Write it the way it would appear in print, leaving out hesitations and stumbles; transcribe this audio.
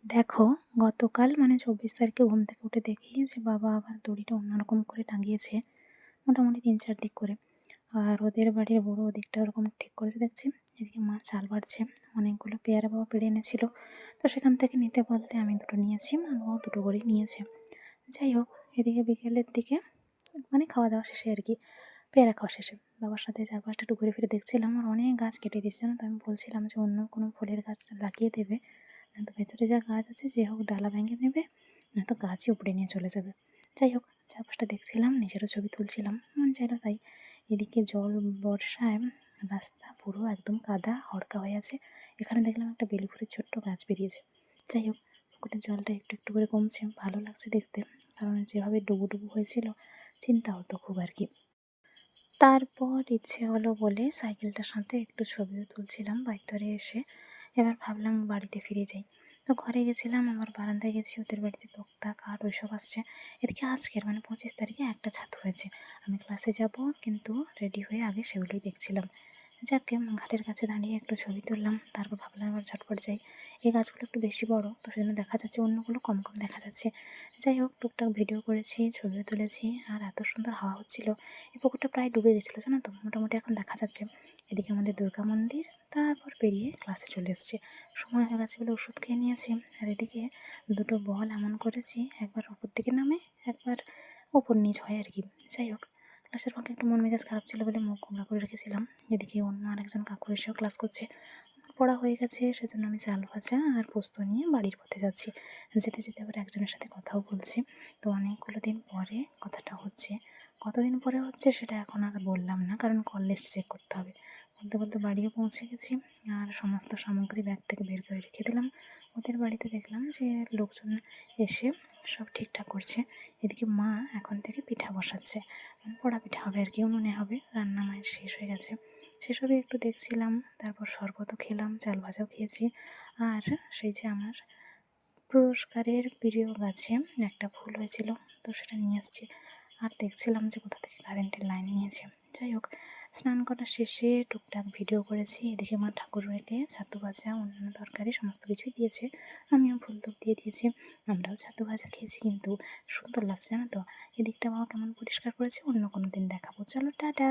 দেখো, গতকাল মানে ২৪ তারিখে ঘুম থেকে উঠে দেখি যে বাবা আবার দড়িটা অন্যরকম করে টাঙিয়েছে। মোটামুটি ৩-৪ দিক করে। আর ওদের বাড়ির বড় ওদিকটা ওরকম ঠিক করেছে দেখছি। এদিকে মা চাল বাটছে। অনেকগুলো পেয়ারা বাবা পেড়ে এনেছিল। তো সেখান থেকে নিতে বলতে আমি ২ টো নিয়েছি। মা বাবাও ২ টো করেই নিয়েছে। যাই হোক, এদিকে বিকেলের দিকে মানে খাওয়া-দাওয়া শেষে আরকি, পেয়ারা খাওয়া শেষে বাবার সাথে চারপাশটা একটু ঘুরে ফিরে দেখছিলাম। আর অনেক গাছ কেটে দিয়েছে জানো তো। আমি বলছিলাম যে অন্য কোনো ফলের গাছ লাগিয়ে দেবে। নয়তো ভেতরে যা গাছ আছে যে হোক ডালা ভেঙে নেবে, নয়তো গাছই উপড়ে নিয়ে চলে যাবে। যাই হোক, চারপাশটা দেখছিলাম, নিজেরও ছবি তুলছিলাম, মন চাইলো তাই। এদিকে বর্ষায় রাস্তা পুরো একদম কাদা হড়কা হয়ে আছে। এখানে দেখলাম একটা বেলি ফুলের ছোট্ট গাছ বেরিয়েছে। যাই হোক, পুকুরের জলটা একটু একটু করে কমছে, ভালো লাগছে দেখতে। কারণ যেভাবে ডুবু হয়েছিল, চিন্তা হতো খুব আর কি। তারপর ইচ্ছে হলো বলে সাইকেলটার সাথে একটু ছবিও তুলছিলাম বাইক ধরে এসে। এবার ভাবলাম বাড়িতে ফিরে যাই। তো ঘরে গেছিলাম, আবার বারান্দায় গেছি, ওদের বাড়িতে তক্তা কাঠ ওইসব আসছে। এদিকে আজকের মানে ২৫ তারিখে একটা ছাতু হয়েছে। আমি ক্লাসে যাব কিন্তু রেডি হয়ে আগে সেগুলোই দেখছিলাম। যাকে ঘাটের কাছে দাঁড়িয়ে একটু ছবি তুললাম, তারপর ভাবলাম আবার ঝটপট যাই। এই গাছগুলো একটু বেশি বড়, তো সেজন্য দেখা যাচ্ছে, অন্যগুলো কম কম দেখা যাচ্ছে। যাই হোক, টুকটাক ভিডিও করেছি, ছবিও তুলেছি। আর এত সুন্দর হাওয়া হচ্ছিল। এই পুকুরটা প্রায় ডুবে গেছিলো জানো তো, মোটামুটি এখন দেখা যাচ্ছে। এদিকে আমাদের দুর্গা মন্দির, তারপর পেরিয়ে ক্লাসে চলে এসেছি। সময় হয়ে গেছে বলে ওষুধ খেয়ে নিয়েছি। আর এদিকে ২ টো বল এমন করেছি, একবার ওপর দিকে নামে, একবার ওপর নিচ হয় আর কি। যাই হোক, ক্লাসের ফাঁকে একটু মন মেজাজ খারাপ ছিল বলে মুখ গোমড়া করে রেখেছিলাম। এদিকে অন্য আরেকজন কাকু এসেও ক্লাস করছে। আমার পড়া হয়ে গেছে, সেজন্য আমি চাল ভাজা আর পোস্ত নিয়ে বাড়ির পথে যাচ্ছি। যেতে যেতে আবার একজনের সাথে কথাও বলছি। তো অনেকগুলো দিন পরে কথাটা হচ্ছে। কতদিন পরে হচ্ছে সেটা এখন আর বললাম না, কারণ কল লিস্ট চেক করতে হবে। বলতে বলতে বাড়িও পৌঁছে গেছি। আর সমস্ত সামগ্রী ব্যাগ থেকে বের করে রেখে দিলাম। ওদের বাড়িতে দেখলাম যে লোকজন এসে সব ঠিকঠাক করছে। এদিকে মা এখন থেকে পিঠা বসাচ্ছে, মানে পোড়া পিঠা হবে আর কি, উনুনে হবে। রান্না মায়ের শেষ হয়ে গেছে, সেসবই একটু দেখছিলাম। তারপর শরবতও খেলাম, চাল ভাজাও খেয়েছি। আর সেই যে আমার পুরস্কারের প্রিয় গাছে একটা ফুল হয়েছিল, তো সেটা নিয়ে আসছি। আর দেখছিলাম যে কোথা থেকে কারেন্টের লাইন নিয়েছে। যাই হোক, স্নান করা শেষে টুকটাক ভিডিও করেছি। এদিকে মা ঠাকুরকে ছাতু ভাজা অন্যান্য তরকারি সমস্ত কিছুই দিয়েছে। আমিও ফুল টুক দিয়ে দিয়েছি। আমরাও ছাতু ভাজা খেয়েছি, কিন্তু সুন্দর লাগছে জানো তো। এদিকটা বাবা কেমন পরিষ্কার করেছে অন্য কোনো দিন দেখাবো। চলো টাটা।